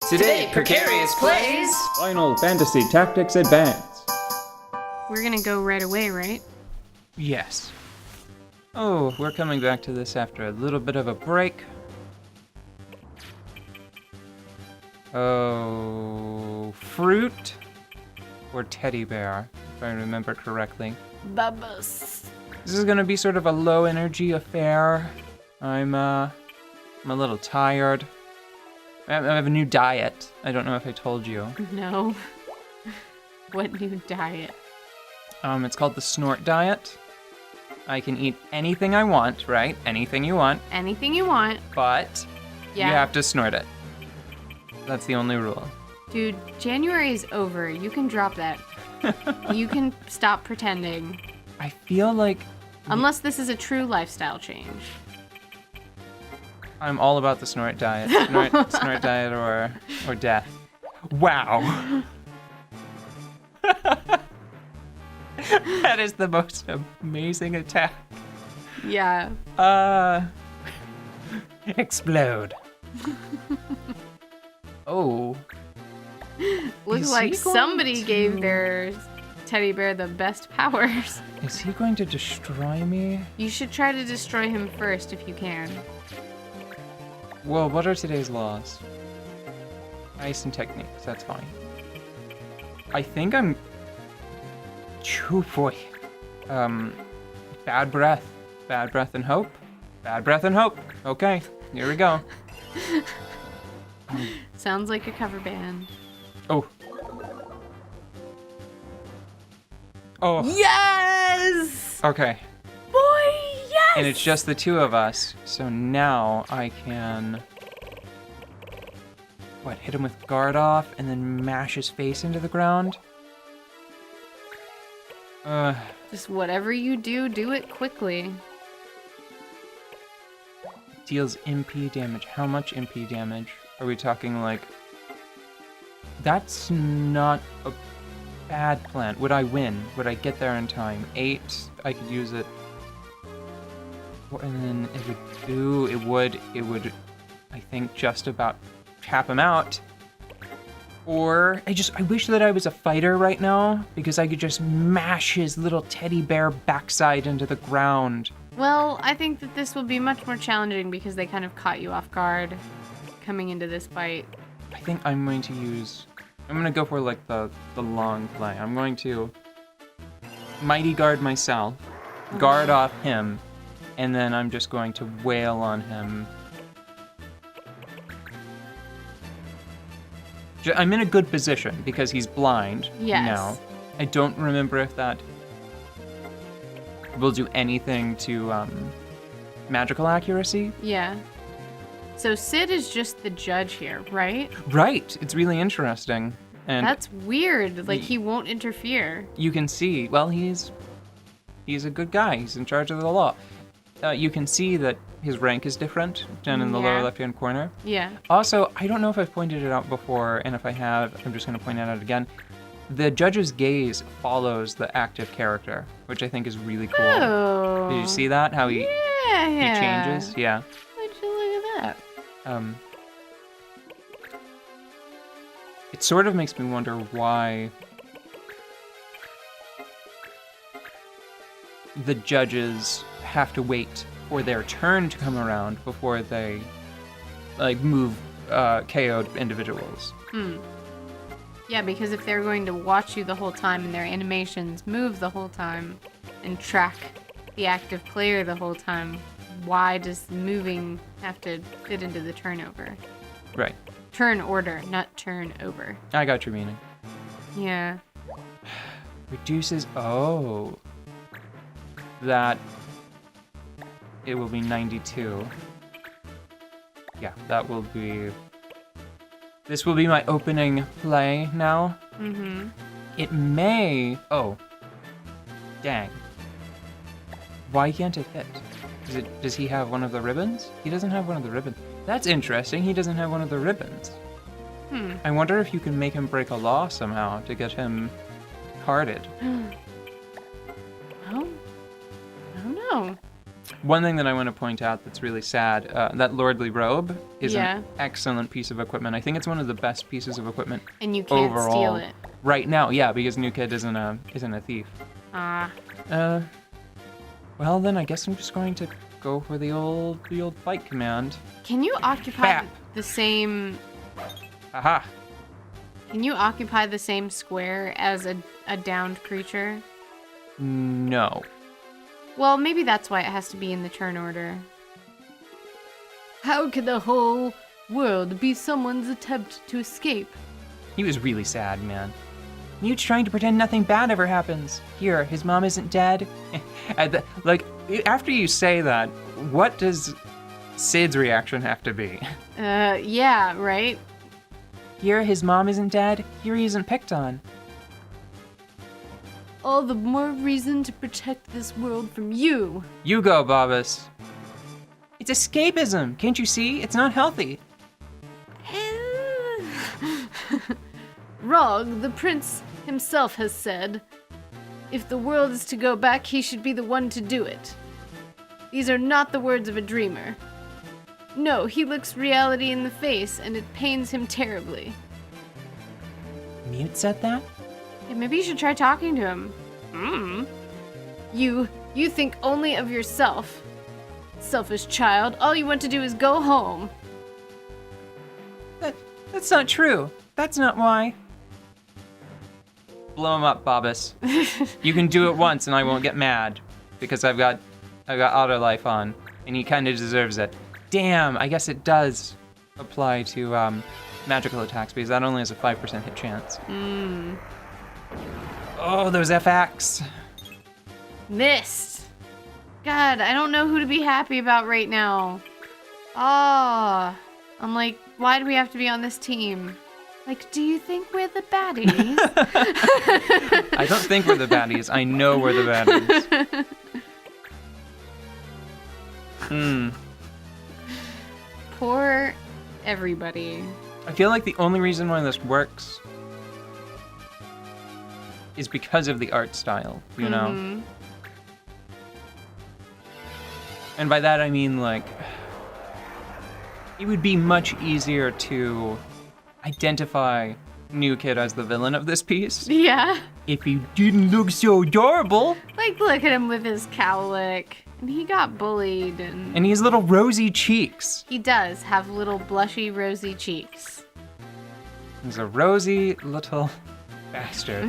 Today, Precarious plays Final Fantasy Tactics Advance. We're gonna go right away, right? Yes. Oh, we're coming back to this after a little bit of a break. Oh, fruit or teddy bear, if I remember correctly. Bubbles. This is gonna be sort of a low energy affair. I'm a little tired. I have a new diet. I don't know if I told you. No. What new diet? It's called the snort diet. I can eat anything I want, right? Anything you want, Anything you want. but Yeah. you have to snort it. That's the only rule. Dude, January is over. You can drop that. You can stop pretending. I feel like Unless this is a true lifestyle change. I'm all about the snort diet. Snort diet or death. Wow. That is the most amazing attack. Yeah. Explode. Oh. Looks Is like he going somebody to- gave their teddy bear the best powers. Is he going to destroy me? You should try to destroy him first if you can. Well, what are today's laws? Ice and techniques, that's fine. I think I'm... Oh boy. Bad breath. Bad breath and hope. Bad breath and hope. Okay, here we go. Sounds like a cover band. Oh. Oh, Yes! okay. Boy, yes! And it's just the two of us, so now I can... What, hit him with guard off and then mash his face into the ground? Just whatever you do, do it quickly. Deals MP damage. How much MP damage? Are we talking like... That's not a bad plan. Would I win? Would I get there in time? 8, I could use it. And then it would do... It would, I think, just about tap him out. Or I wish that I was a fighter right now, because I could just mash his little teddy bear backside into the ground. Well, I think that this will be much more challenging because they kind of caught you off guard coming into this fight. I think I'm going to use... I'm going to go for like the long play. I'm going to mighty guard myself, guard off him, and then I'm just going to wail on him. I'm in a good position because he's blind Yes. now. I don't remember if that will do anything to magical accuracy. Yeah. So Sid is just the judge here, right? Right, it's really interesting. And That's weird. Like, he won't interfere. you can see, well, he's a good guy. He's in charge of the law. You can see that his rank is different down in the Yeah. lower left-hand corner. Yeah. Also, I don't know if I've pointed it out before, and if I have, I'm just going to point it out again. The judge's gaze follows the active character, which I think is really cool. Oh. Did you see that? How he Yeah. changes? Yeah. Why'd you look at that? It sort of makes me wonder why the judges have to wait for their turn to come around before they like move KO'd individuals. Yeah, because if they're going to watch you the whole time and their animations move the whole time and track the active player the whole time, why does moving have to fit into the turnover? Right. Turn order, not turn over. I got your meaning. Yeah. Reduces... Oh. That... It will be 92. Yeah, that will be... This will be my opening play now. Mm-hmm. It may... Oh. Dang. Why can't it hit? Does he have one of the ribbons? He doesn't have one of the ribbons. That's interesting. He doesn't have one of the ribbons. I wonder if you can make him break a law somehow to get him carded. Well, I don't know. One thing that I want to point out that's really sad, that lordly robe is Yeah. an excellent piece of equipment. I think it's one of the best pieces of equipment And you can't overall. steal it. Right now, yeah, because New Kid isn't a thief. Ah. Well then I guess I'm just going to go for the old fight command. Can you occupy Bap. the same... Aha! Can you occupy the same square as a downed creature? No. Well, maybe that's why it has to be in the turn order. How could the whole world be someone's attempt to escape? He was really sad, man. You trying to pretend nothing bad ever happens. Here, his mom isn't dead. Like, after you say that, what does Sid's reaction have to be? Yeah, right? Here, his mom isn't dead. Here, he isn't picked on. All the more reason to protect this world from you. You go, Bobbus. It's escapism. Can't you see? It's not healthy. Rog, the prince himself has said, if the world is to go back, he should be the one to do it. These are not the words of a dreamer. No, he looks reality in the face, and it pains him terribly. Mute said that? Yeah, maybe you should try talking to him. You think only of yourself. Selfish child, all you want to do is go home. That's not true. That's not why. Blow him up, Bobbus. You can do it once and I won't get mad. Because I've got auto life on. And he kinda deserves it. Damn, I guess it does apply to magical attacks because that only has a 5% hit chance. Oh, those FX. Missed. God, I don't know who to be happy about right now. Oh, I'm like, why do we have to be on this team? Like, do you think we're the baddies? I don't think we're the baddies. I know we're the baddies. Poor everybody. I feel like the only reason why this works is because of the art style, you know? And by that I mean, like, it would be much easier to identify New Kid as the villain of this piece Yeah. if he didn't look so adorable. Like, look at him with his cowlick. And he got bullied, and And he has little rosy cheeks. he does have little blushy, rosy cheeks. He's a rosy little bastard.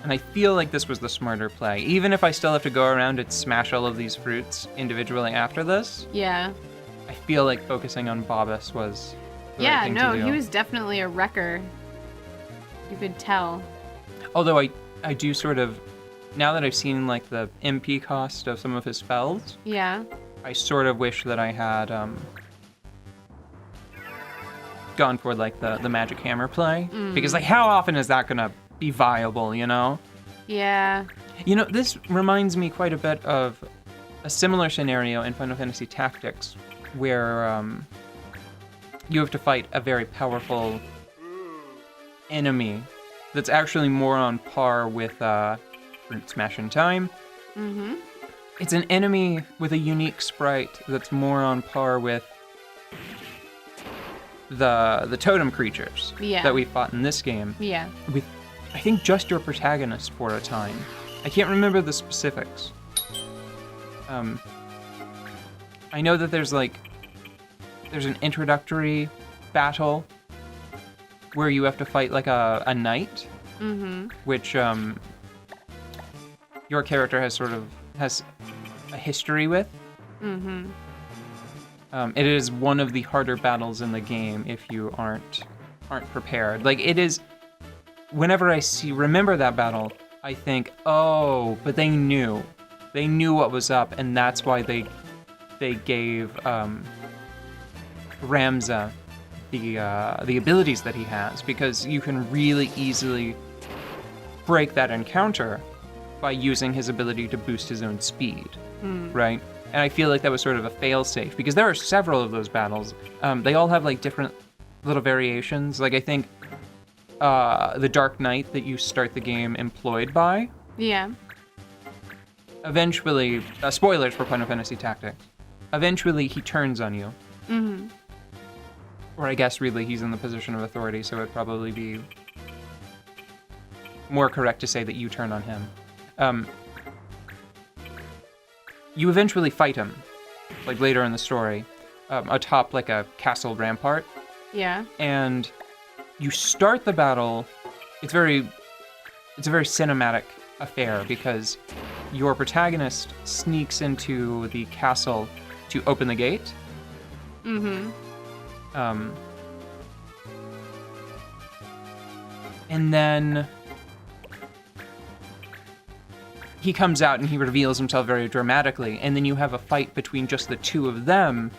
And I feel like this was the smarter play. Even if I still have to go around and smash all of these fruits individually after this, Yeah. I feel like focusing on Bobbus was the right Yeah, thing no, to do. he was definitely a wrecker. You could tell. Although I do sort of, now that I've seen like the MP cost of some of his spells, Yeah. I sort of wish that I had gone for like the magic hammer play. Because like how often is that gonna be viable, you know? Yeah. You know, this reminds me quite a bit of a similar scenario in Final Fantasy Tactics, where you have to fight a very powerful enemy that's actually more on par with Fruit Smash in Time. Mm-hmm. It's an enemy with a unique sprite that's more on par with the totem creatures Yeah. that we fought in this game. Yeah. With, I think, just your protagonist for a time. I can't remember the specifics. I know that there's an introductory battle where you have to fight like a knight, which your character has a history with. It is one of the harder battles in the game if you aren't prepared. Like it is. Whenever I remember that battle, I think, oh, but they knew what was up, and that's why they gave Ramza the abilities that he has, because you can really easily break that encounter by using his ability to boost his own speed, right? And I feel like that was sort of a fail-safe, because there are several of those battles. They all have like different little variations. Like I think the Dark Knight that you start the game employed by, Yeah. eventually, spoilers for Final Fantasy Tactics, eventually he turns on you. Mm-hmm. Or I guess really he's in the position of authority, so it'd probably be more correct to say that you turn on him. You eventually fight him, like later in the story, atop like a castle rampart. Yeah. And you start the battle. It's a very cinematic affair because your protagonist sneaks into the castle to open the gate. Mm-hmm. And then he comes out and he reveals himself very dramatically, and then you have a fight between just the two of them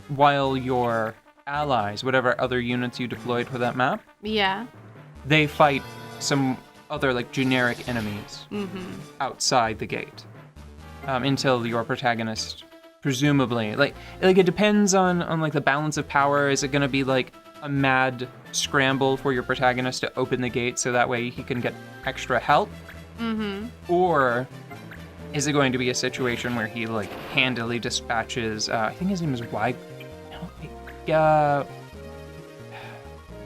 while your allies, whatever other units you deployed for that map, Yeah. they fight some other like generic enemies outside the gate until your protagonist presumably like it depends on like the balance of power. Is it going to be like a mad scramble for your protagonist to open the gate so that way he can get extra help? Or is it going to be a situation where he like handily dispatches I think his name is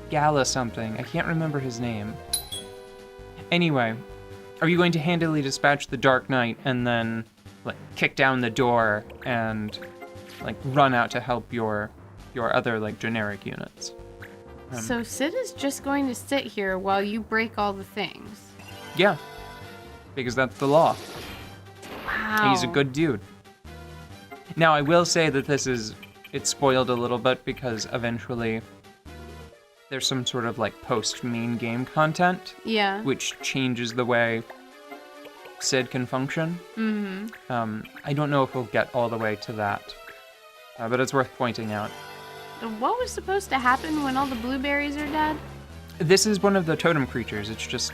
Gala something. I can't remember his name. Anyway, are you going to handily dispatch the Dark Knight and then like kick down the door and like run out to help your other like generic units? So Sid is just going to sit here while you break all the things. Yeah, because that's the law. Wow. He's a good dude. Now, I will say that it's spoiled a little bit because eventually there's some sort of like post-main game content. Yeah. Which changes the way Sid can function. I don't know if we'll get all the way to that, but it's worth pointing out. What was supposed to happen when all the blueberries are dead? This is one of the totem creatures. It's just...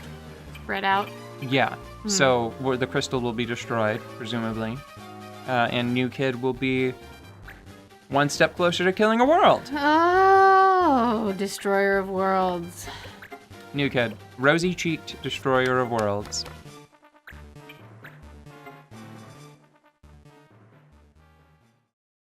Spread out. Yeah. So the crystal will be destroyed, presumably. And New Kid will be one step closer to killing a world. Oh, destroyer of worlds. New Kid. Rosy-cheeked destroyer of worlds.